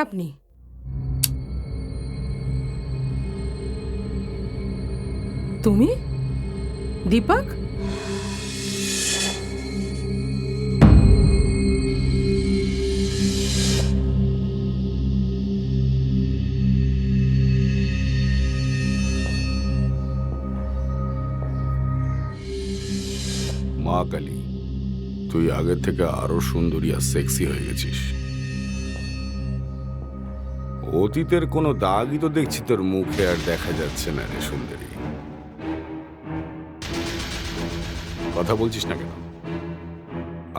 আপনি? তুমি দীপক? মা কালী, তুই আগের থেকে আরো সুন্দরী আর সেক্সি হয়ে গেছিস। অতীতের কোনো দাগই তো দেখছি তোর মুখে আর দেখা যাচ্ছে না রে সুন্দরী। কথা বলছিস না কেন?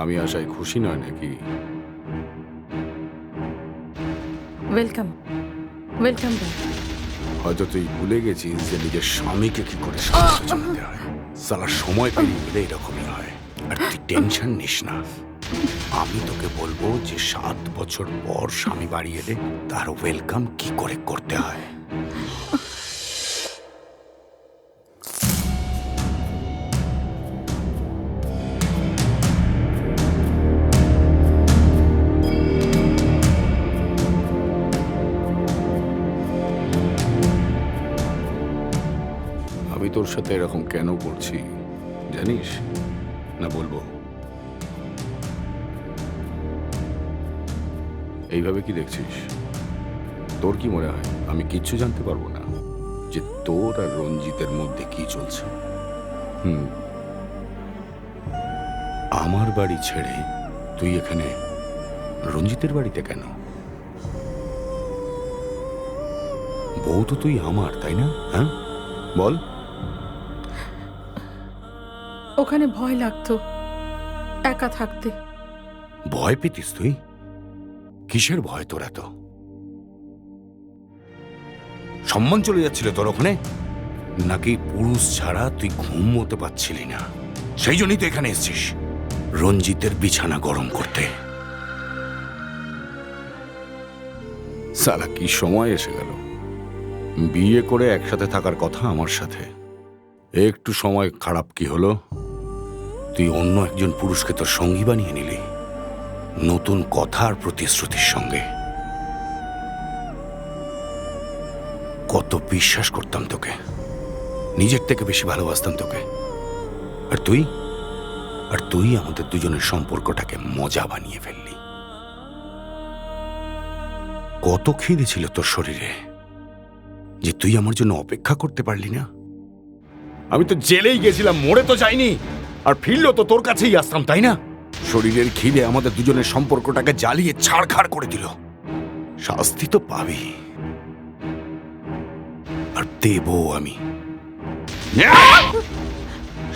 আমি আশায় খুশি নয় নাকি? Welcome welcome back. হয়তো তুই ভুলে গেছিস যে নিজের স্বামীকে কি করে সাহায্য জানাতে হয়। সালা সময় পেরিয়ে গেলে এরকমই হয়। আর তুই টেনশন নিস না, আমি তোকে বলবো যে 7 বছর পর স্বামী বাড়ি এলে তার ওয়েলকাম কি করে করতে হয়। আমি তোর সাথে এরকম কেন করছি জানিস না? বলবো। এইভাবে কি দেখছিস? তোর কি মনে হয় আমি কিচ্ছু জানতে পারবো না যে তোর আর রঞ্জিতের মধ্যে কি চলছে? আমার বাড়ি ছেড়ে তুই এখানে রঞ্জিতের বাড়িতে কেন? বউ তো তুই আমার, তাই না? হ্যাঁ বল। ওখানে ভয় লাগতো একা থাকতে। ভয় পেতিস তুই? কিসের ভয় তোর এত? সম্মান চলে যাচ্ছিল তোর ওখানে, নাকি পুরুষ ছাড়া তুই ঘুমোতে পারছিলি না? সেই জন্যই তো এখানে এসেছিস রঞ্জিতের বিছানা গরম করতে। সালা কি সময় এসে গেল! বিয়ে করে একসাথে থাকার কথা আমার সাথে, একটু সময় খারাপ কি হলো? তুই অন্য একজন পুরুষকে তোর সঙ্গী বানিয়ে নিলি, নতুন কথা আর প্রতিশ্রুতির সঙ্গে। কত বিশ্বাস করতাম তোকে, নিজের থেকে বেশি ভালোবাসতাম তোকে। আর তুই আমাদের দুজনের সম্পর্কটাকে মজা বানিয়ে ফেললি। কত খিদে ছিল তোর শরীরে যে তুই আমার জন্য অপেক্ষা করতে পারলি না? আমি তো জেলেই গেছিলাম, মরে তো যাইনি। আর ফিরলো তো তোর কাছেই আসতাম, তাই না? শরীরের খিদে আমাদের দুজনের সম্পর্কটাকে জ্বালিয়ে ছাড়খাড় করে দিল। শাস্তি তো পাবি, আর দেবো আমি।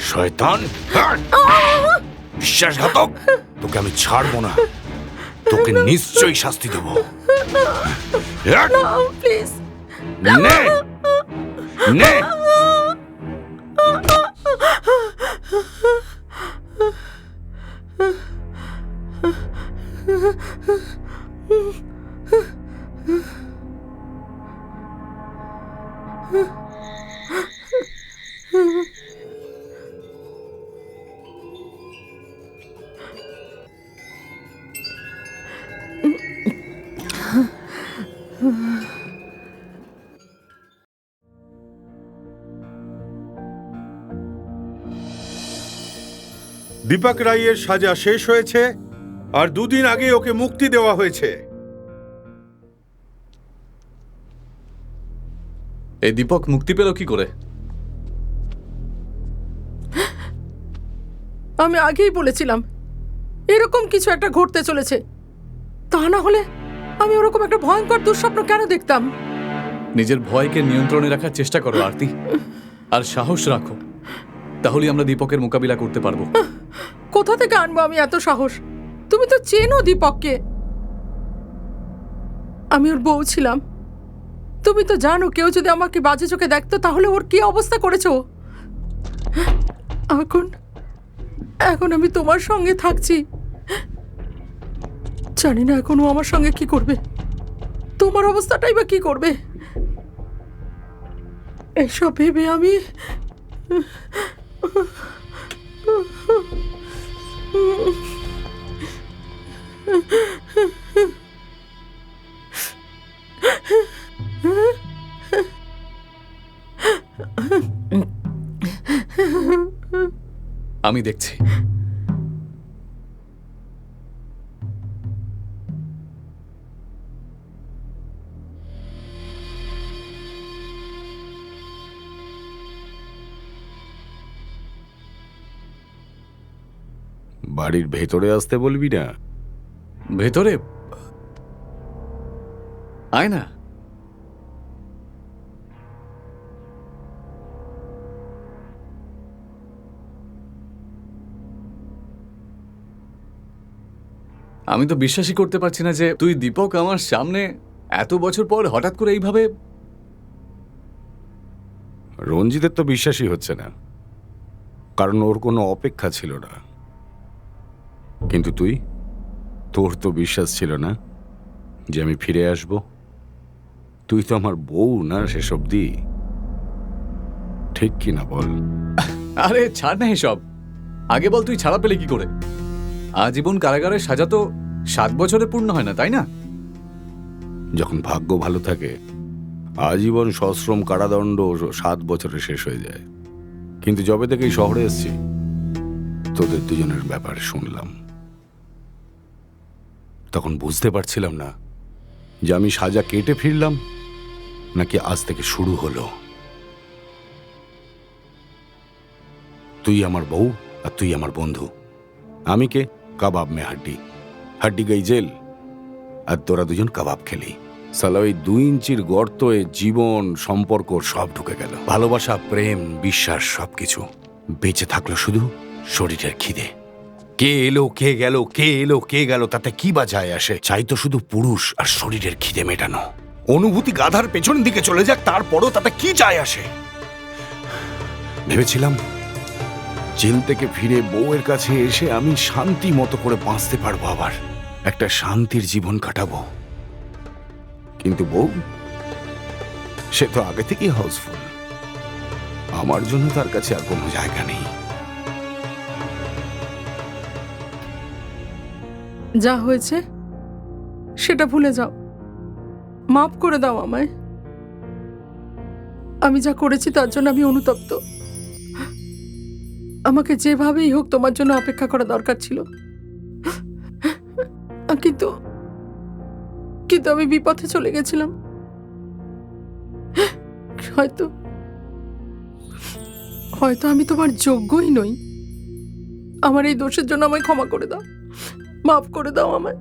শয়তান, বিশ্বাসঘাতক, তোকে আমি ছাড়বো না। তোকে নিশ্চয়ই শাস্তি দেবো। প্লিজ নে নে। দীপক রায়ের সাজা শেষ হয়েছে আর 2 দিন আগে ওকে মুক্তি দেওয়া হয়েছে। এই দীপক মুক্তি পেল কি করে? আমি আগেই বলেছিলাম এরকম কিছু একটা ঘটতে চলেছে। তা না হলে আমি ওরকম একটা ভয়ঙ্কর দুঃস্বপ্ন কেন দেখতাম? নিজের ভয়কে নিয়ন্ত্রণে রাখার চেষ্টা করো আরতি, আর সাহস রাখো, তাহলে আমরা দীপকের মোকাবিলা করতে পারবো। কোথা থেকে আনবো আমি এত সাহস? তুমি তো চেনো দীপককে, আমি ওর বউ ছিলাম। তুমি তো জানো কেউ যদি আমাকে বাজে চোখে দেখতো তাহলে ওর কি অবস্থা করেছো। এখন এখন আমি তোমার সঙ্গে থাকছি, জানি না এখন ও আমার সঙ্গে কি করবে, তোমার অবস্থাটাই বা কি করবে। এসব ভেবে আমি আমি দেখছি। বাড়ির ভেতরে আসতে বলবি না? ভেতরে আয় না। আমি তো বিশ্বাসই করতে পারছি না যে তুই দীপক আমার সামনে এত বছর পর হঠাৎ করে এইভাবে। রঞ্জিতের তো বিশ্বাসই হচ্ছে না, কারণ ওর কোনো অপেক্ষা ছিল না। কিন্তু তোর তো বিশ্বাস ছিল না যে আমি ফিরে আসব। তুই তো আমার বউ না শেষ অবধি, ঠিক কি না বল? আরে ছাড় না এসব, আগে বল তুই ছাড়া পেলে কি করে? আজীবন কারাগারে সাজা তো 7 বছরে পূর্ণ হয় না, তাই না? যখন ভাগ্য ভালো থাকে আজীবন সশ্রম কারাদণ্ড 7 বছরে শেষ হয়ে যায়। কিন্তু যবে থেকে এই শহরে এসেছি তোদের দুজনের ব্যাপারে শুনলাম, তখন বুঝতে পারছিলাম না যে আমি সাজা কেটে ফিরলাম নাকি আজ থেকে শুরু হলো। তুই আমার বউ আর তুই আমার বন্ধু। আমি কে? কাবাব মে হাড্ডি, হাড্ডি গই জেল, আর তোরা দুজন কাবাব খেলি। সালা ওই 2 ইঞ্চির গর্তে জীবন, সম্পর্ক সব ঢুকে গেল। ভালোবাসা, প্রেম, বিশ্বাস সবকিছু। বেঁচে থাকলো শুধু শরীরের খিদে। কে এলো কে গেল, কে এলো কে গেল, তাতে কি বা যায় আসে? চাই তো শুধু পুরুষ আর শরীরের খিদে মেটানো। অনুভূতি গাধার পেছন দিকে চলে যাক, তারপরও তাতে কি যায় আসে? ভেবেছিলাম জেল থেকে ফিরে বউয়ের কাছে এসে আমি শান্তি মতো করে বাঁচতে পারবো, আবার একটা শান্তির জীবন কাটাবো। কিন্তু বউ, সে তো আগে থেকেই হাউসফুল। আমার জন্য তার কাছে আর কোনো জায়গা নেই। যা হয়েছে সেটা ভুলে যাও, মাফ করে দাও আমায়। আমি যা করেছি তার জন্য আমি অনুতপ্ত। আমাকে যেভাবেই হোক তোমার জন্য অপেক্ষা করা দরকার ছিল, কিন্তু কিন্তু আমি বিপথে চলে গেছিলাম। হয়তো হয়তো আমি তোমার যোগ্যই নই। আমার এই দোষের জন্য আমায় ক্ষমা করে দাও, মাফ করে দাও আমায়।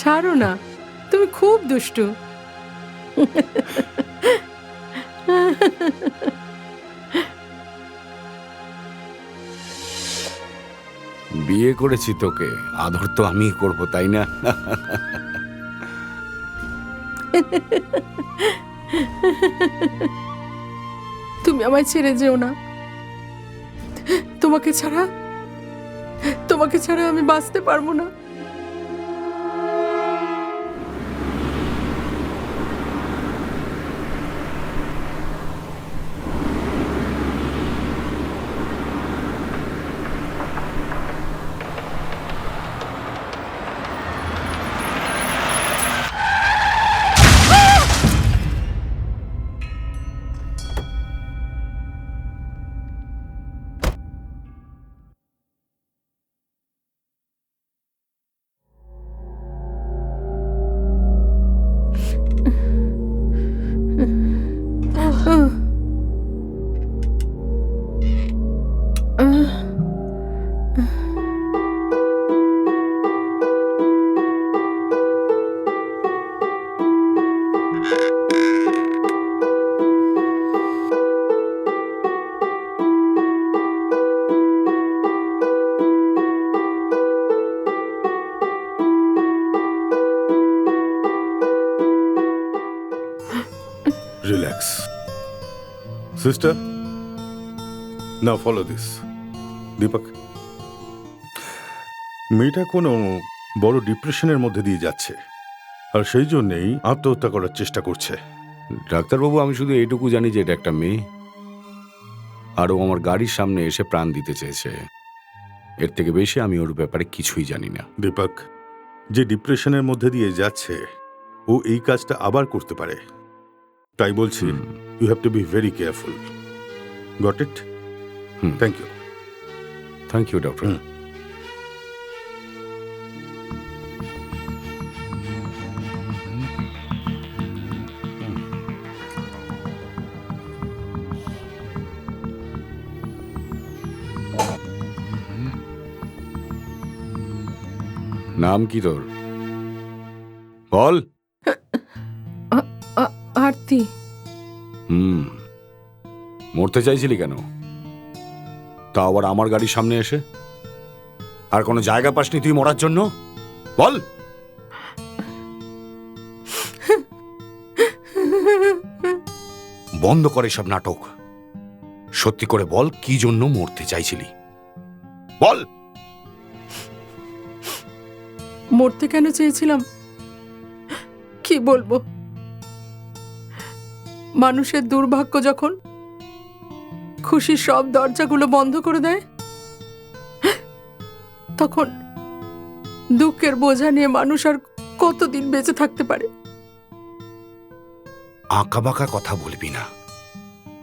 ছাড়ো না, তুমি খুব দুষ্টু। বিয়ে করেছি তোকে, আদর তো আমি করব, তাই না? তুমি আমায় ছেড়ে যেও না। তোমাকে ছাড়া আমি বাঁচতে পারবো না। Relax sister, now follow this. Deepak, মেয়েটা কোনো বড় ডিপ্রেশনের মধ্যে দিয়ে যাচ্ছে, আর সেই জন্যেই আত্মহত্যা করার চেষ্টা করছে। ডাক্তারবাবু, আমি শুধু এইটুকু জানি যে এটা একটা মেয়ে, আর ও আমার গাড়ির সামনে এসে প্রাণ দিতে চেয়েছে। এর থেকে বেশি আমি ওর ব্যাপারে কিছুই জানি না। দীপক, যে ডিপ্রেশনের মধ্যে দিয়ে যাচ্ছে, ও এই কাজটা আবার করতে পারে। তাই বলছি, you have to be very careful. Got it? Thank you. Thank you doctor. নাম কি তোর? বল। আরতি। মরতে চাইছিলি কেন? তা আবার আমার গাড়ির সামনে এসে? আর কোনো জায়গা পাসনি তুই মরার জন্য? বল। বন্ধ করে সব নাটক। সত্যি করে বল, কি জন্য মরতে চাইছিলি? বল। মরতে কেন চেয়েছিলাম কি বলবো? মানুষের দুর্ভাগ্য যখন খুশির সব দরজাগুলো বন্ধ করে দেয়, তখন দুঃখের বোঝা নিয়ে মানুষ আর কতদিন বেঁচে থাকতে পারে? আঁকা বাঁকা কথা বলবি না।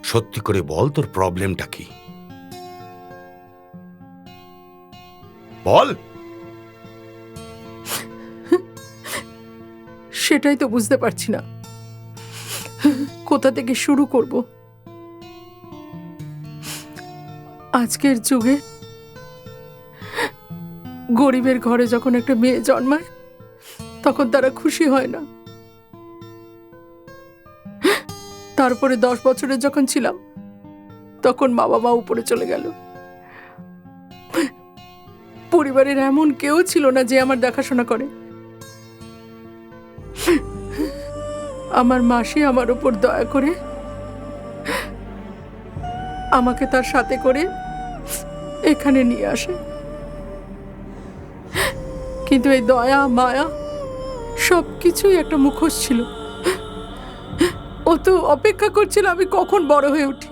সত্যি করে বল, তোর প্রবলেমটা কি? বল। সেটাই তো বুঝতে পারছি না, কোথা থেকে শুরু করব। আজকের যুগে গরিবের ঘরে যখন একটা মেয়ে জন্মায়, তখন তারা খুশি হয় না। তারপরে 10 বছরের যখন ছিলাম, তখন মা বাবা উপরে চলে গেল। পরিবারের এমন কেউ ছিল না যে আমার দেখাশোনা করে। আমার মাসি আমার উপর দয়া করে আমাকে তার সাথে করে এখানে নিয়ে আসে। কিন্তু এই দয়া মায়া সবকিছুই একটা মুখোশ ছিল। ও তো অপেক্ষা করছিল আমি কখন বড় হয়ে উঠি।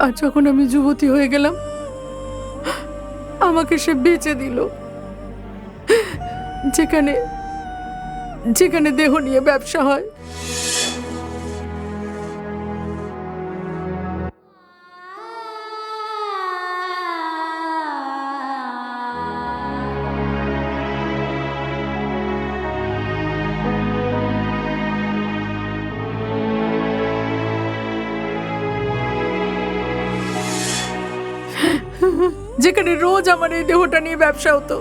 আর যখন আমি যুবতী হয়ে গেলাম, আমাকে সে বেচে দিল। যেখানে যেখানে দেহ নিয়ে ব্যবসা হয়। যেখানে রোজ আমার এই দেহটা নিয়ে ব্যবসা হতো,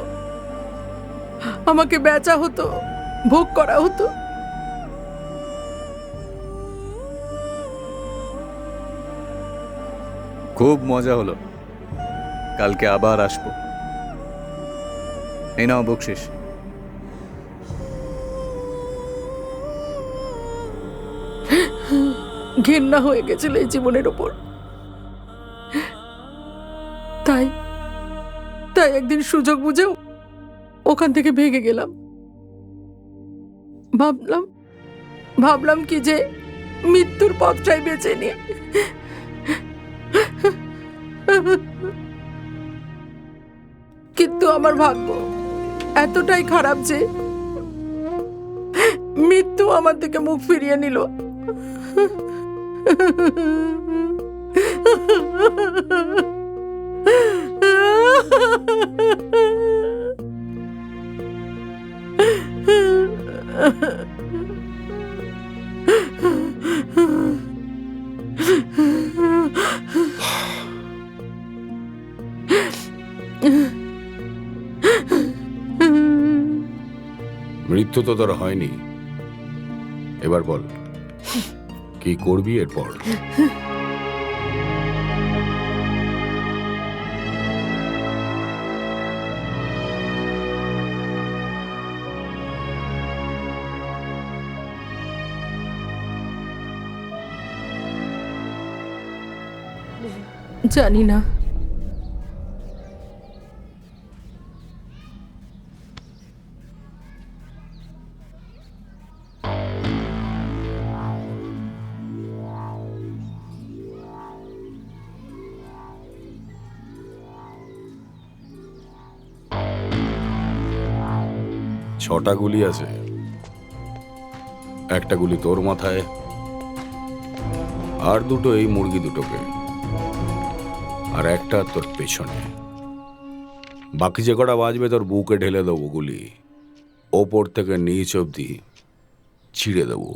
আমাকে বেচা হতো, ভোগ করা হতো। খুব মজা হলো, কালকে আবার আসবো। এই নাও বকশিস। ঘেন্না হয়ে গেছিল এই জীবনের ওপর। তাই তাই একদিন সুযোগ বুঝেও ওখান থেকে ভেগে গেলাম। ভাবলাম কি যে মৃত্যুর পথটাই বেছে নিয়ে। কিন্তু আমার ভাগ্য এতটাই খারাপ যে মৃত্যু আমার থেকে মুখ ফিরিয়ে নিল। মৃত্যু তো তোর হয়নি। এবার বল, কি করবি এরপর? জানি না। ছটা গুলি আছে, একটা গুলি তোর মাথায়, আর দুটো এই মুরগি দুটোকে, আর একটা তোর পেছনে। বাকি যে কটা বাজবে তোর বুকে ঢেলে দেবো গুলি, ওপর থেকে নিচ অব্দি ছিঁড়ে দেবো।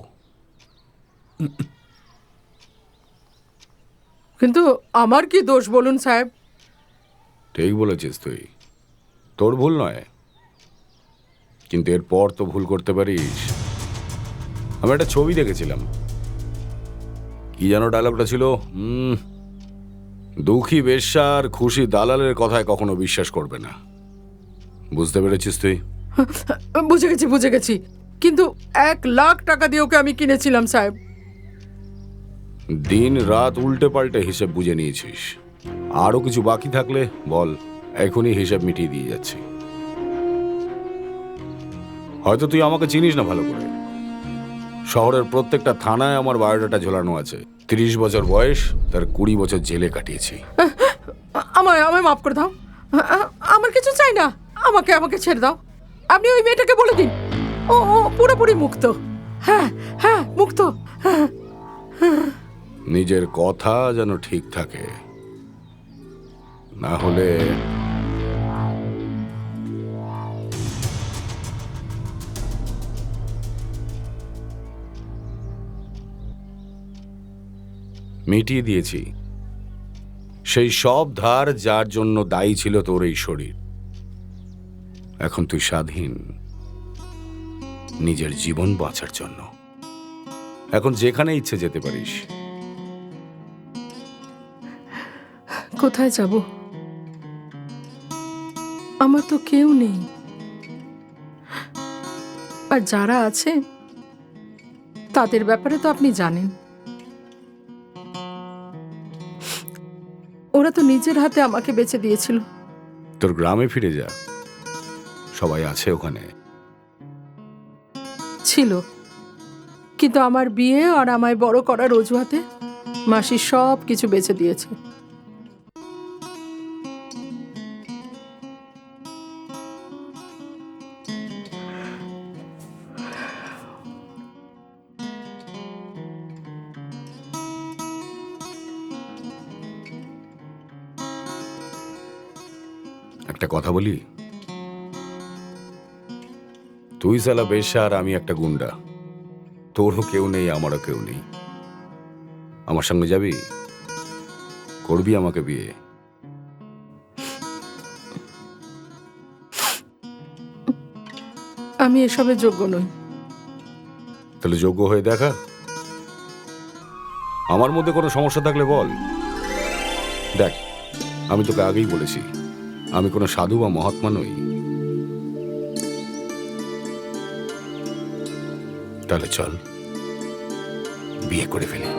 কিন্তু আমার কি দোষ বলুন সাহেব? ঠিক বলেছিস তুই, তোর ভুল নয়, কিন্তু এরপর তো ভুল করতে পারিস। আমি একটা ছবি দেখেছিলাম, কি যেন ডায়লগটা ছিল, দুঃখী বেশ্যা আর খুশি দালালের কথায় কখনো বিশ্বাস করবে না। বুঝতে পেরেছিস তুই? বুঝে গেছি, কিন্তু 1,00,000 টাকা দিয়ে ওকে আমি কিনেছিলাম সাহেব। দিন রাত উল্টে পাল্টে হিসেব বুঝে নিয়েছিস, আরো কিছু বাকি থাকলে বল, এখনই হিসেব মিটিয়ে দিয়ে যাচ্ছি। হয়তো তুই আমাকে চিনিস না ভালো করে, শহরের প্রত্যেকটা থানায় আমার বায়োডাটা ঝোলানো আছে। 30 বছর বয়স, তার 20 বছর জেলে কাটিয়েছি। আমায় মাফ করে দাও, আমার কিছু চাই না, আমাকে ছেড়ে দাও। আপনি ওই মেয়েটাকে বলে দিন ও পুরোপুরি মুক্ত। হ্যাঁ হ্যাঁ মুক্ত। নিজের কথা যেন ঠিক থাকে, না হলে মিটিয়ে দিয়েছি সেই সব ধার যার জন্য দায়ী ছিল তোর এই শরীর। এখন তুই স্বাধীন নিজের জীবন বাঁচার জন্য। এখন যেখানে ইচ্ছে যেতে পারিস। কোথায় যাব? আমার তো কেউ নেই, আর যারা আছে তাদের ব্যাপারে তো আপনি জানেন। ওরা তো নিজের হাতে আমাকে বেঁচে দিয়েছিল। তোর গ্রামে ফিরে যা, সবাই আছে ওখানে। ছিল, কিন্তু আমার বিয়ে আর আমায় বড় করার অজুহাতে মাসি সব কিছু বেচে দিয়েছে। একটা কথা বলি, তুই সালা বেশ্যা আর আমি একটা গুন্ডা। তোরও কেউ নেই, আমারও কেউ নেই। আমার সঙ্গে যাবি? করবি আমাকে বিয়ে? আমি এসবের যোগ্য নই। তাহলে যোগ্য হয়ে দেখা। আমার মধ্যে কোনো সমস্যা থাকলে বল। দেখ, আমি তোকে আগেই বলেছি, আমি কোনো সাধু বা মহাত্মা নই। তাহলে চল বিয়ে করে ফেলি।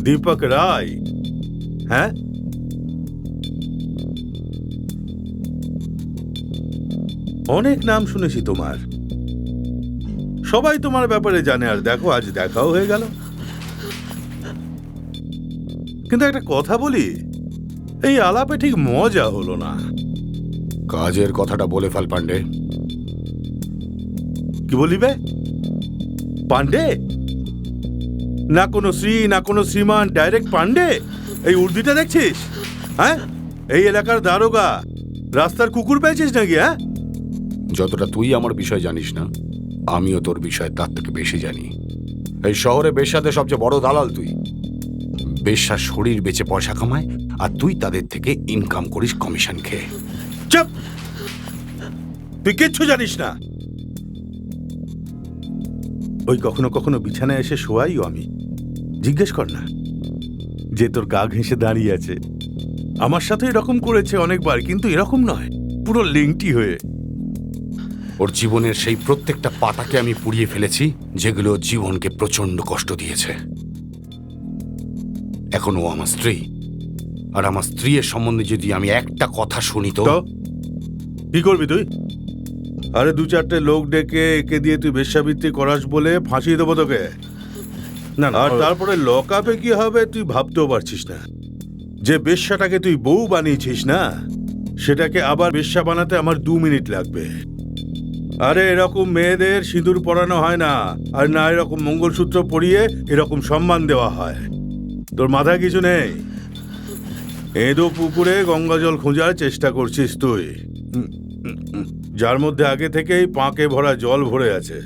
দীপক রায়, হ্যাঁ? অনেক নাম শুনেছি তোমার, সবাই তোমার ব্যাপারে জানে, আর দেখো আজ দেখাও হয়ে গেল। কিন্তু একটা কথা বলি, এই আলাপে ঠিক মজা হলো না। কাজের কথাটা বলে ফেল পান্ডে। কি বলিবে? পান্ডে? না কোনো শ্রী, না কোনো শ্রীমান, ডাইরেক্ট পান্ডে? এই উর্দিটা দেখছিস? হ্যাঁ, এই এলাকার দারোগা, রাস্তার কুকুর পেয়েছিস নাকি? হ্যাঁ, যতটা তুই আমার বিষয় জানিস না, আমিও তোর বিষয় তার থেকে বেশি জানি। এই শহরে বেশ্যাদের সবচেয়ে বড় দালাল তুই। বেশ্যা শরীর বেচে পয়সা কামায়, আর তুই তাদের থেকে ইনকাম করিস কমিশন খেয়ে। চুপ! তুই কিচ্ছু জানিস না। ওই কখনো কখনো বিছানায় এসে শোয়াইও আমি। জিজ্ঞেস কর না, যে তোর গা ঘেঁষে দাঁড়িয়ে আছে। আমার সাথে এরকম করেছে অনেকবার, কিন্তু এরকম নয়, পুরো লিংটি হয়ে। ওর জীবনের সেই প্রত্যেকটা পাতাকে আমি পুড়িয়ে ফেলেছি, যেগুলো জীবনকে প্রচন্ড কষ্ট দিয়েছে। এখন ও আমার স্ত্রী, আর আমার স্ত্রীর সম্বন্ধে যদি আমি একটা কথা শুনি তো কি করবি তুই? আরে 2-4টে লোক ডেকে একে দিয়ে তুই বেশ্যাবৃত্তি করাস বলে ফাঁসিয়ে দেবো তোকে। না, আর তারপরে লক আপে কি হবে তুই ভাবতেও পারছিস না। যে বেশ্যাটাকে তুই বউ বানিয়েছিস না, সেটাকে আবার বেশ্যা বানাতে আমার 2 মিনিট লাগবে। আরে এরকম মেয়েদের সিঁদুর পরানো হয় না, আর না এরকম মঙ্গলসূত্র পরিয়ে এরকম সম্মান দেওয়া হয়। তোর মাথায় কিছু নেই। এঁদো পুকুরে গঙ্গা জল খোঁজার চেষ্টা করছিস তুই, যার মধ্যে আগে থেকেই পাঁকে ভরা জল ভরে আছে।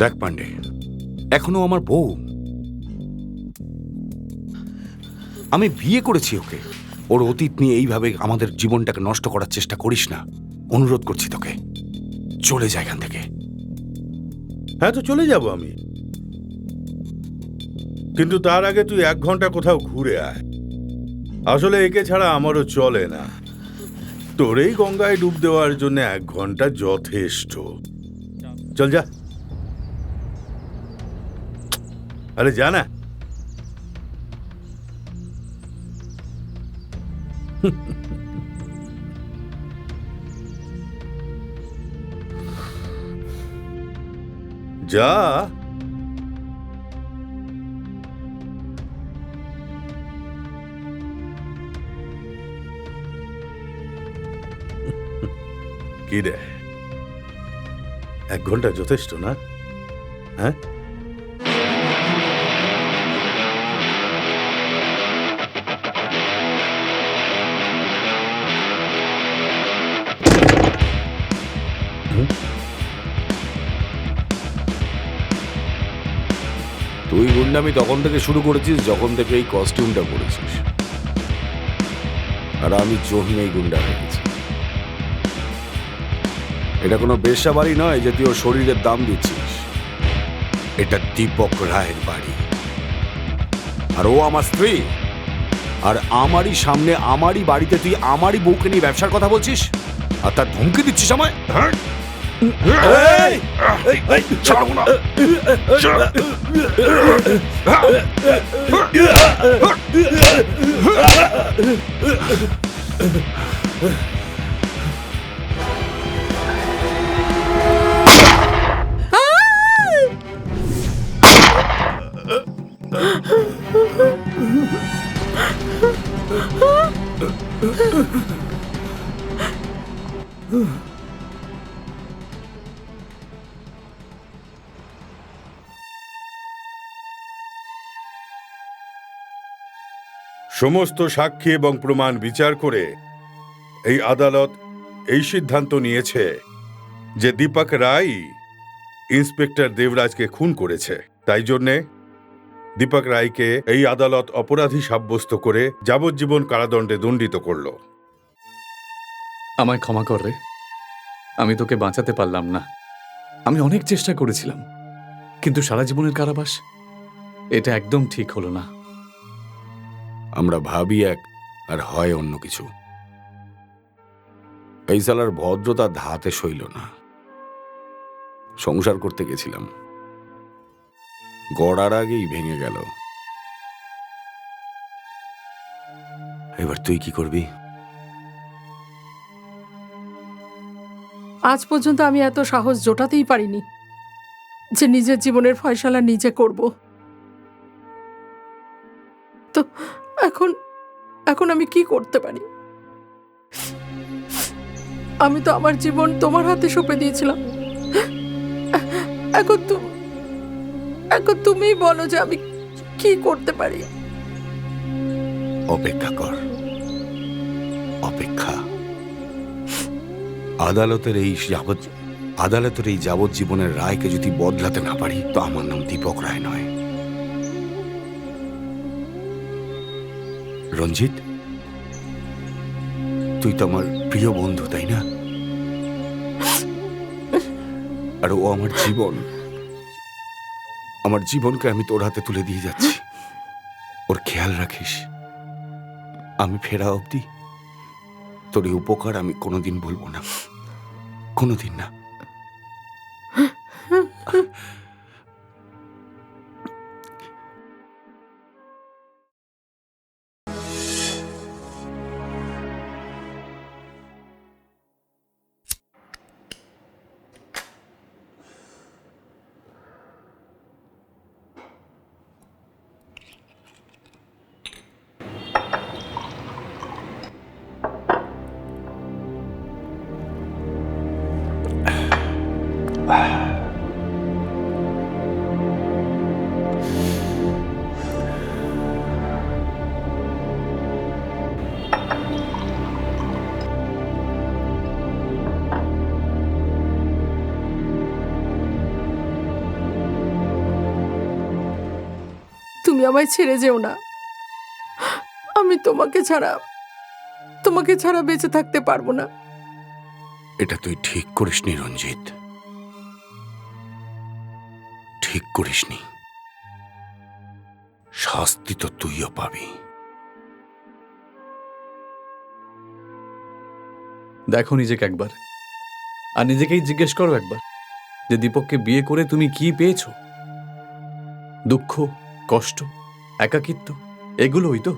দেখ পান্ডে, এখনো আমার বউ। আমি বিয়ে করেছি ওকে। ওর অতীত নিয়ে এইভাবে আমাদের জীবনটাকে নষ্ট করার চেষ্টা করিস না, অনুরোধ করছি তোকে। চলে যা এখান থেকে। হ্যাঁ, তো চলে যাব আমি, কিন্তু তার আগে তুই 1 ঘন্টা কোথাও ঘুরে আয়। আসলে একে ছাড়া আমারও চলে না। তোর এই গঙ্গায় ডুব দেওয়ার জন্য 1 ঘন্টা যথেষ্ট। চল যা। আরে যা না। যা। কি রে, 1 ঘন্টা যথেষ্ট না? হ্যাঁ, তুই গুন্ডামি তখন থেকে শুরু করেছিস যখন থেকে এই কস্টিউমটা পরেছিস, আর আমি জন্মেই গুন্ডা হয়ে গেছি। এটা কোনো বেশ্যা বাড়ি নয় যে তুই ওর শরীরের দাম দিচ্ছিস। এটা দীপক রায়ের বাড়ি, আর ও আমার স্ত্রী। আর আমারই সামনে, আমারই বাড়িতে তুই আমারই বউকে নিয়ে ব্যবসার কথা বলছিস, আর তার ধমকি দিচ্ছিস আমায়। ছাড়বো না। সমস্ত সাক্ষী এবং প্রমাণ বিচার করে এই আদালত এই সিদ্ধান্ত নিয়েছে যে দীপক রায় ইন্সপেক্টর দেবরাজকে খুন করেছে। তাই জন্যে দীপক রায়কে এই আদালত অপরাধী সাব্যস্ত করে যাবজ্জীবন কারাদণ্ডে দণ্ডিত করল। আমায় ক্ষমা কর রে, আমি তোকে বাঁচাতে পারলাম না। আমি অনেক চেষ্টা করেছিলাম, কিন্তু সারা জীবনের কারাবাস, এটা একদম ঠিক হলো না। আমরা ভাবি এক, আর হয় অন্য কিছু। এই সালার ভদ্রতা ধাতে সইল না। সংসার করতে গেছিলাম, গড়ার আগেই ভেঙে গেল। এবার তুই কি করবি? আজ পর্যন্ত আমি এত সাহস জোটাতেই পারিনি যে নিজের জীবনের ফয়সালা নিজে করব। তো এখন এখন আমি কি করতে পারি? আমি তো আমার জীবন তোমার হাতে সঁপে দিয়েছিলাম। এখন তুমিই বলো যে আমি কি করতে পারি। অপেক্ষা কর, অপেক্ষা। আদালতের এই যাবজ্জীবনের রায়কে যদি বদলাতে না পারি, তো আমার নাম দীপক রায় নয়। রঞ্জিত, তুই তো আমার প্রিয় বন্ধু, তাই না? আর ও আমার জীবনকে আমি তোর হাতে তুলে দিয়ে যাচ্ছি। ওর খেয়াল রাখিস। আমি ফেরা অবধি তোর এই উপকার আমি কোনোদিন বলবো না, কোনোদিন না। তুমি আমায় ছেড়ে যেও না। আমি তোমাকে ছাড়া বেঁচে থাকতে পারবো না। এটা তুই ঠিক করিসনি রঞ্জিত, ঠিক করিসনি। শাস্তি তো তুইও পাবি। দেখো নিজেকে একবার, আর নিজেকেই জিজ্ঞেস করো একবার যে দীপককে বিয়ে করে তুমি কি পেয়েছো? দুঃখ, কষ্ট, একাকিত্ব, এগুলোই তো।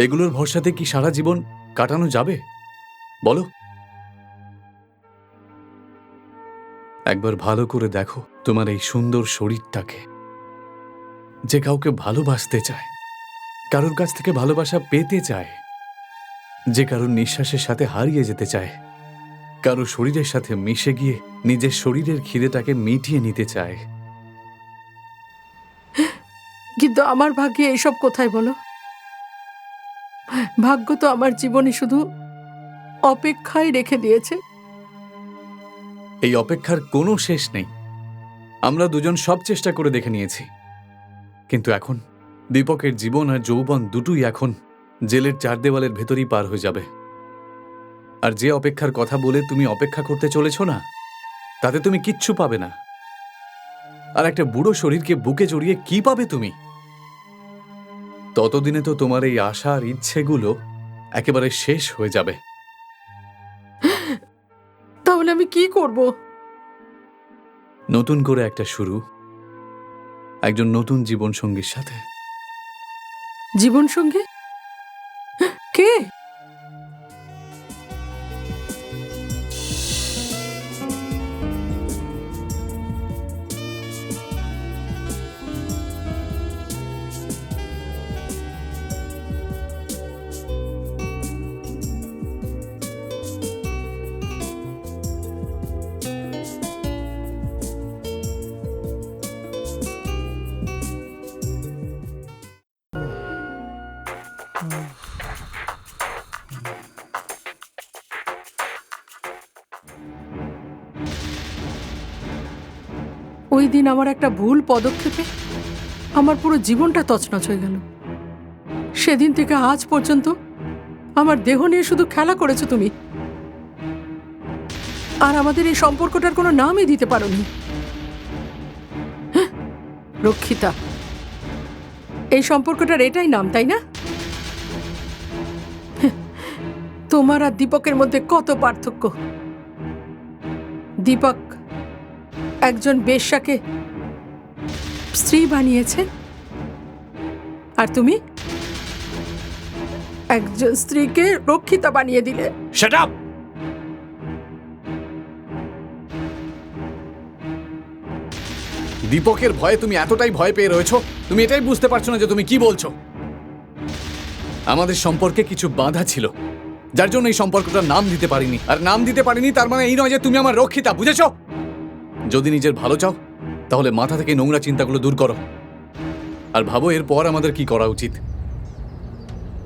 এগুলোর ভরসাতে কি সারা জীবন কাটানো যাবে বলো? একবার ভালো করে দেখো তোমার এই সুন্দর শরীরটাকে। যে কাউকে ভালোবাসতে চায়, কারোর কাছ থেকে ভালোবাসা পেতে চায়, যে কারোর নিঃশ্বাসের সাথে হারিয়ে যেতে চায়, কারো শরীরের সাথে মিশে গিয়ে নিজের শরীরের খিদেটাকে মিটিয়ে নিতে চায়। কিন্তু আমার ভাগ্যে এসব কোথায় বলো? ভাগ্য তো আমার জীবনে শুধু অপেক্ষায় রেখে দিয়েছে। এই অপেক্ষার কোনো শেষ নেই। আমরা দুজন সব চেষ্টা করে দেখে নিয়েছি, কিন্তু এখন দীপকের জীবন আর যৌবন দুটোই এখন জেলের চার দেওয়ালের ভেতরই পার হয়ে যাবে। আর যে অপেক্ষার কথা বলে তুমি অপেক্ষা করতে চলেছ না, তাতে তুমি কিচ্ছু পাবে না। আর একটা বুড়ো শরীরকে বুকে জড়িয়ে কি পাবে তুমি? ততদিনে তো তোমার এই আশা আর ইচ্ছেগুলো একেবারে শেষ হয়ে যাবে। তাহলে আমি কি করব? নতুন করে একটা শুরু, একজন নতুন জীবন সঙ্গীর সাথে। জীবন সঙ্গী? কে? ওই দিন আমার একটা ভুল পদক্ষেপে আমার পুরো জীবনটা তছনছ হয়ে গেল। সেদিন থেকে আজ পর্যন্ত আমার দেহ নিয়ে শুধু খেলা করেছো তুমি, আর আমাদের এই সম্পর্কটার কোনো নামই দিতে পারোনি। হ্যাঁ, রক্ষিতা, এই সম্পর্কটার এটাই নাম, তাই না? হ্যাঁ, তোমার আর দীপকের মধ্যে কত পার্থক্য। দীপক একজন বেশ্যাকে স্ত্রী বানিয়েছে, আর তুমি একজন স্ত্রীকে রক্ষিতা বানিয়ে দিলে। Shut up! দীপকের ভয়ে তুমি এতটাই ভয় পেয়ে রয়েছো, তুমি এটাই বুঝতে পারছো না যে তুমি কি বলছো। আমাদের সম্পর্কে কিছু বাধা ছিল, যার জন্য এই সম্পর্কটার নাম দিতে পারিনি। আর নাম দিতে পারিনি তার মানে এই নয় যে তুমি আমার রক্ষিতা, বুঝেছো? যদি নিজের ভালো চাও তাহলে মাথা থেকে নোংরা চিন্তাগুলো দূর করো আর ভাবো এরপর আমাদের কি করা উচিত।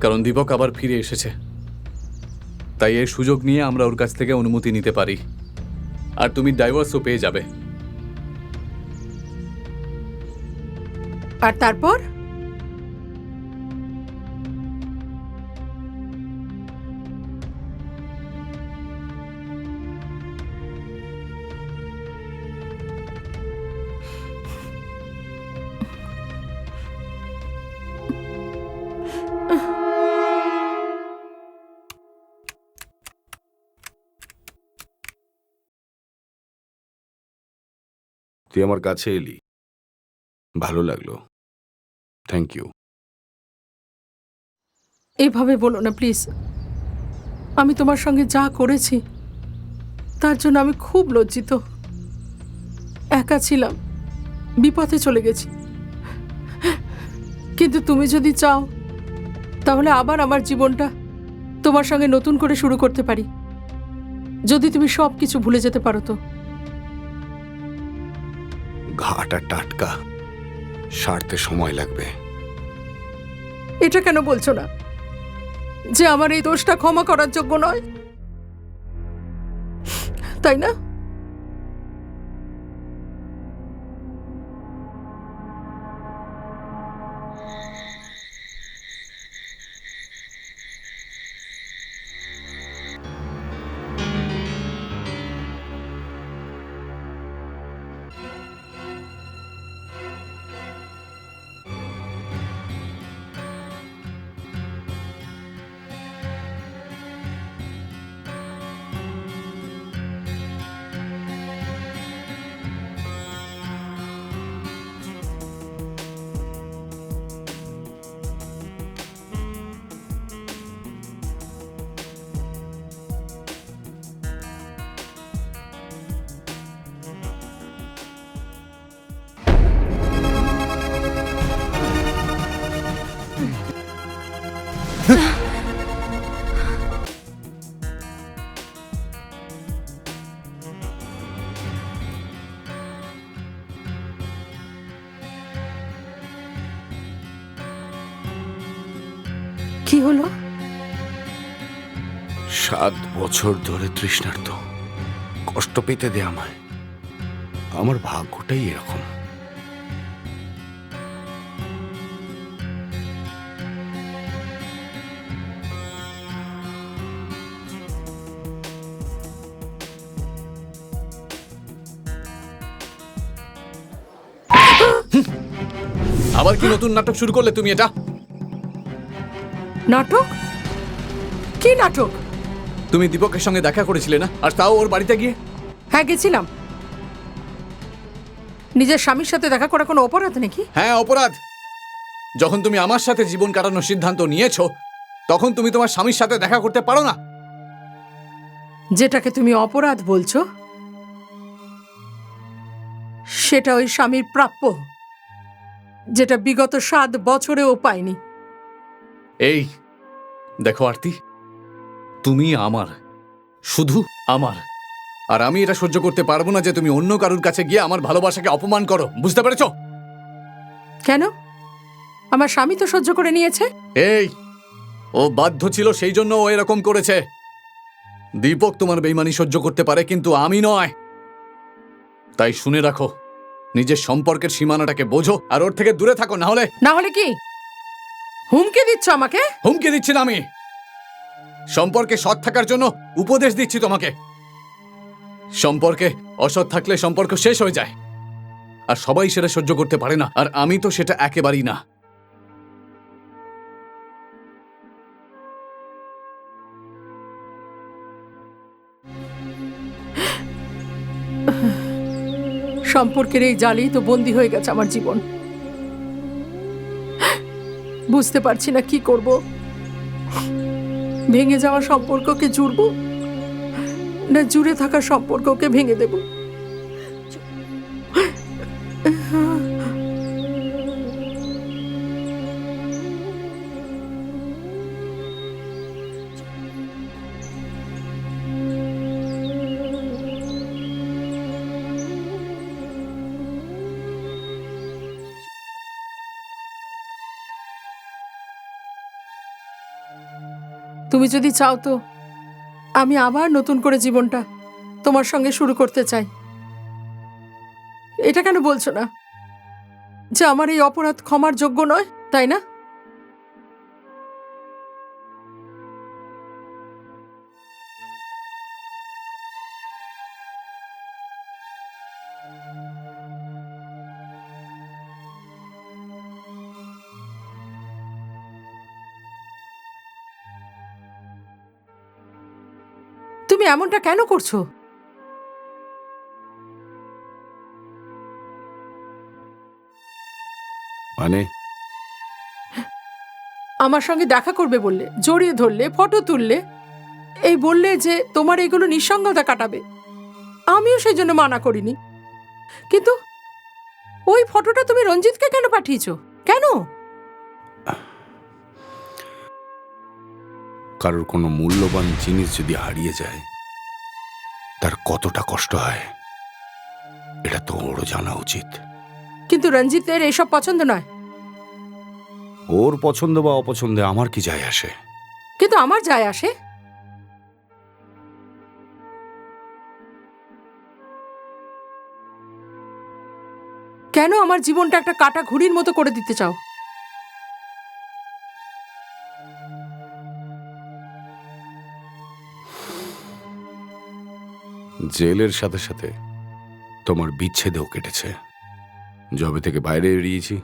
কারণ দীপক আবার ফিরে এসেছে, তাই এর সুযোগ নিয়ে আমরা ওর কাছ থেকে অনুমতি নিতে পারি আর তুমি ডাইভোর্সও পেয়ে যাবে। আর তারপর? তুই আমার কাছে এলি, ভালো লাগলো, থ্যাংক ইউ। এইভাবে বলো না প্লিজ। আমি তোমার সঙ্গে যা করেছি তার জন্য আমি খুব লজ্জিত। একা ছিলাম, বিপথে চলে গেছি, কিন্তু তুমি যদি চাও তাহলে আবার আমার জীবনটা তোমার সঙ্গে নতুন করে শুরু করতে পারি, যদি তুমি সব কিছু ভুলে যেতে পারো তো। ঘাটা টাটকা, সারতে সময় লাগবে। এটা কেন বলছো না যে আমার এই দোষটা ক্ষমা করার যোগ্য নয়, তাই না? কি হলো? 7 বছর ধরে তৃষ্ণার্ত, কষ্ট পেতে দে আমায়। আমার ভাগ্যটাই এরকম। আবার কি নতুন নাটক শুরু করলে তুমি? এটা নাটক? কি নাটক? তুমি দীপকের সঙ্গে দেখা করেছিলে না, আর তাও ওর বাড়িতে গিয়ে? হ্যাঁ, গেছিলাম। নিজের স্বামীর সাথে দেখা করা কোনো অপরাধ নাকি? হ্যাঁ, অপরাধ। যখন তুমি আমার সাথে জীবন কাটানোর সিদ্ধান্ত নিয়েছো তখন তুমি তোমার স্বামীর সাথে দেখা করতে পারো না? যেটাকে তুমি অপরাধ বলছো সেটা ওই স্বামীর প্রাপ্য, যেটা বিগত 7 বছরেও পায়নি। এই দেখো আরতি, তুমি আমার, শুধু আমার, আর আমি এটা সহ্য করতে পারবো না যে তুমি অন্য কারুর কাছে গিয়ে আমার ভালোবাসাকে অপমান করো। বুঝতে পেরেছো? কেন? আমার স্বামী তো সহ্য করে নিয়েছে। এই, ও বাধ্য ছিল, সেই জন্য ও এরকম করেছে। দীপক তোমার বেইমানি সহ্য করতে পারে, কিন্তু আমি নয়। তাই শুনে রাখো, নিজের সম্পর্কের সীমানাটাকে বোঝো আর ওর থেকে দূরে থাকো। না হলে কি হুমকি দিচ্ছ আমাকে? হুমকি দিচ্ছি না, আমি সম্পর্কে সৎ থাকার জন্য উপদেশ দিচ্ছি তোমাকে। সম্পর্কে অসৎ থাকলে সম্পর্ক শেষ হয়ে যায়, আর সবাই সেটা সহ্য করতে পারে না, আর আমি তো সেটা একেবারেই না। সম্পর্কের এই জালেই তো বন্দী হয়ে গেছে আমার জীবন। বুঝতে পারছি না কি করব। ভেঙে যাওয়া সম্পর্ককে জুড়ব না জুড়ে থাকা সম্পর্ককে ভেঙে দেব। তুমি যদি চাও তো আমি আবার নতুন করে জীবনটা তোমার সঙ্গে শুরু করতে চাই। এটা কেন বলছো না যে আমার এই অপরাধ ক্ষমার যোগ্য নয়, তাই না? তুমি এমনটা কেন করছো? মানে আমার সঙ্গে দেখা করবে বললে, জড়িয়ে ধরলে, ফটো তুললে, এই বললে যে তোমার এগুলো নিঃসঙ্গতা কাটাবে। আমিও সেই জন্য মানা করিনি, কিন্তু ওই ফটোটা তুমি রঞ্জিতকে কেন পাঠিয়েছো? কেন? কারোর কোনো মূল্যবান জিনিস যদি হারিয়ে যায় তার কতটা কষ্ট হয় এটা তো ওরও জানা উচিত। কিন্তু রঞ্জিতের এইসব পছন্দ নয়। ওর পছন্দ বা অপছন্দে আমার কি যায় আসে? কিন্তু আমার যায় আসে। কেন আমার জীবনটা একটা কাটা ঘুড়ির মতো করে দিতে চাও? জেলের সাথে সাথে তোমার বিচ্ছেদেও কেটেছে। যবে থেকে বাইরে বেরিয়েছি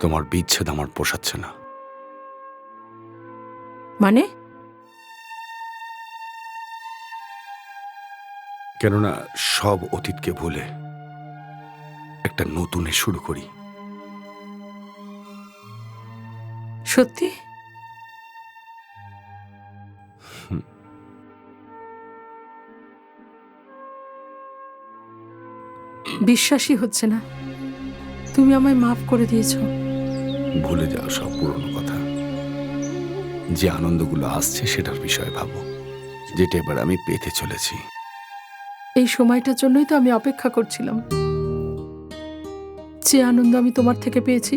তোমার বিচ্ছেদ আমার পোষাচ্ছে না। মানে? কেননা সব অতীতকে ভুলে একটা নতুনে শুরু করি। সত্যি? বিশ্বাসই হচ্ছে না তুমি আমায় মাফ করে দিয়েছো। ভুলে যাও সব পুরনো কথা। যে আনন্দগুলো আসছে সেটার বিষয়ে ভাবো, যেটা এবার আমি পেতে চলেছি। এই সময়টার জন্যই তো আমি অপেক্ষা করছিলাম। যে আনন্দ আমি তোমার থেকে পেয়েছি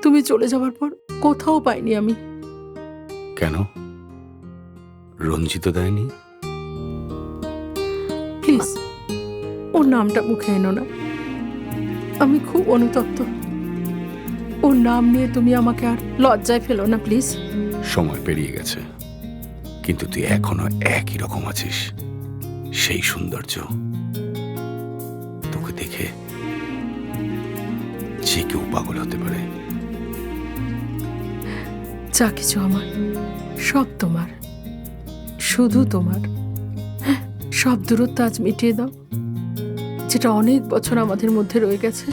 তুমি চলে যাওয়ার পর কোথাও পাইনি আমি। কেন? রঞ্জিত দেয়নি? প্লিজ ওর নামটা মুখে এনো না। আমি খুব অনুতপ্ত। ওর নাম নিয়ে তুমি আমাকে আর লজ্জায় ফেলো না প্লিজ। সময় পেরিয়ে গেছে, কিন্তু তুই এখনো একই রকম আছিস। সেই সৌন্দর্য, তোকে দেখে যে কেউ পাগল হতে পারে। যা কিছু আমার সব তোমার, শুধু তোমার। সব দূরত্ব আজ মিটিয়ে দাও, যেটা অনেক বছর আমাদের মধ্যে রয়ে গেছে।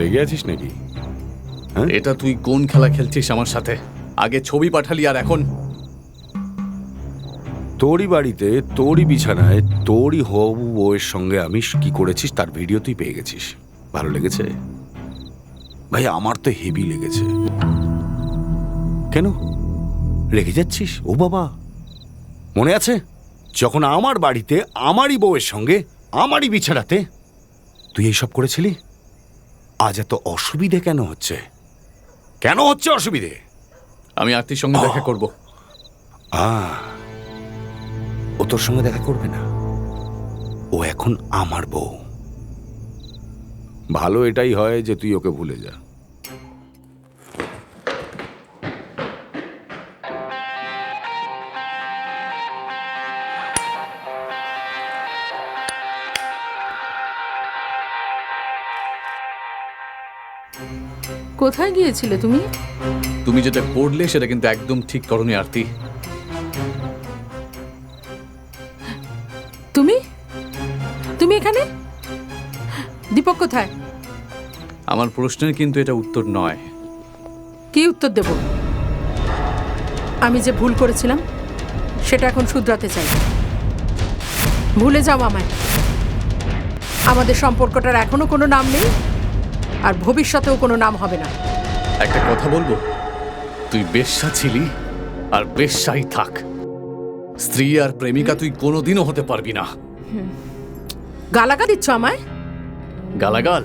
রেগে আছিস নাকি? এটা তুই কোন খেলা খেলছিস আমার সাথে? আগে ছবি পাঠালি আর এখন তোরই বাড়িতে, তোরই বিছানায়, তোরই হবু বউয়ের সঙ্গে আমি কি করেছিস তার ভিডিও তুই পেয়ে গেছিস। ভালো লেগেছে? ভাই আমার তো হেভি লেগেছে। কেন রেগে যাচ্ছিস? ও বাবা, মনে আছে যখন আমার বাড়িতে আমারই বউয়ের সঙ্গে আমারই বিছানাতে তুই এইসব করেছিলি? আজ এত অসুবিধে কেন হচ্ছে? কেন হচ্ছে অসুবিধে? আমি আরতির সঙ্গে দেখা করব। ও তোর সঙ্গে দেখা করবে না, ও এখন আমার বউ। ভালো এটাই হয় যে তুই ওকে ভুলে যা। কোথায় গিয়েছিলে তুমি? তুমি যেটা করলে সেটা কিন্তু একদম ঠিক করনি আরতি। তুমি তুমি এখানে? দীপক কোথায়? আমার প্রশ্নের কিন্তু এটা উত্তর নয়। কি উত্তর দেব? আমি যে ভুল করেছিলাম সেটা এখন শুধরাতে চাই। ভুলে যাও আমায়। আমাদের সম্পর্কটার এখনো কোনো নাম নেই, আর ভবিষ্যতেও কোনো নাম হবে না। একটা কথা বলবো, তুই বেশ্যা ছিলি আর বেশ্যাই থাক। স্ত্রী আর প্রেমিকা তুই কোনোদিনও হতে পারবি না। গালাগা দিচ্ছ আমায়? গালাগাল?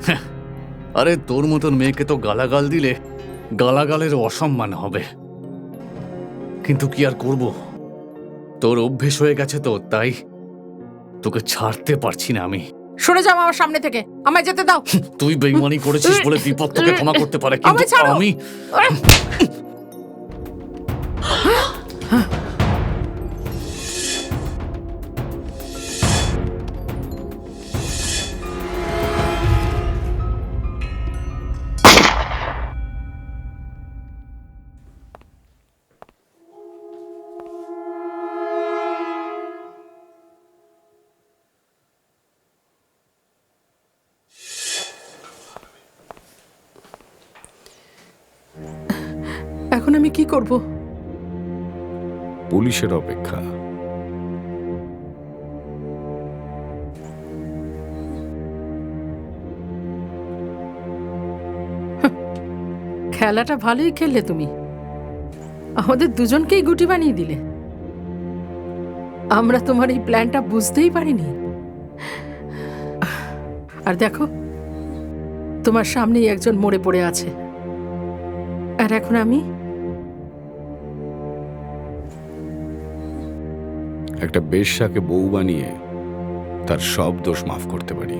হ্যাঁ, আরে তোর মতন মেয়েকে তো গালাগাল দিলে গালাগালের অসম্মান হবে। কিন্তু কি আর করব, তোর অভ্যেস হয়ে গেছে তো, তাই তোকে ছাড়তে পারছি না আমি। সরে যাও আমার সামনে থেকে, আমায় যেতে দাও। তুই বেইমানি করেছিস বলে দীপক তোকে ক্ষমা করতে পারে, কিন্তু আমায় ছাড়ো। আমি এখন আমি কি করব? পুলিশের অপেক্ষা। খেলাটা ভালোই খেললে তুমি, আমাদের দুজনকেই গুটি বানিয়ে দিলে। আমরা তোমার এই প্ল্যানটা বুঝতেই পারিনি। আর দেখো, তোমার সামনেই একজন মরে পড়ে আছে, আর এখন আমি একটা বেশ্যাকে বউ বানিয়ে তার সব দোষ মাফ করতে পারি,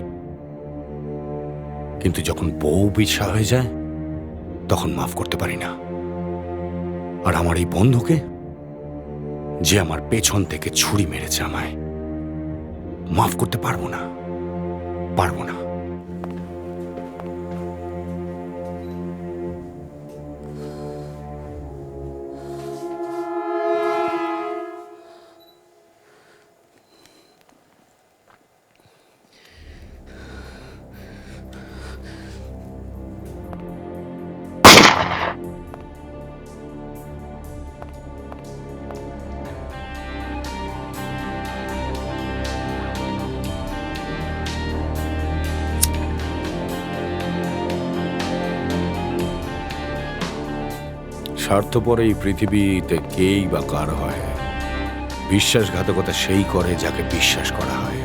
কিন্তু যখন বউ বিছা হয়ে যায় তখন মাফ করতে পারি না। আর আমার এই বন্ধুকে, যে আমার পেছন থেকে ছুরি মেরেছে, আমায় মাফ করতে পারবো না, পারবো না। স্বার্থপর এই পৃথিবীতে কেই বা কার হয়? বিশ্বাসঘাতকতা সেই করে যাকে বিশ্বাস করা হয়।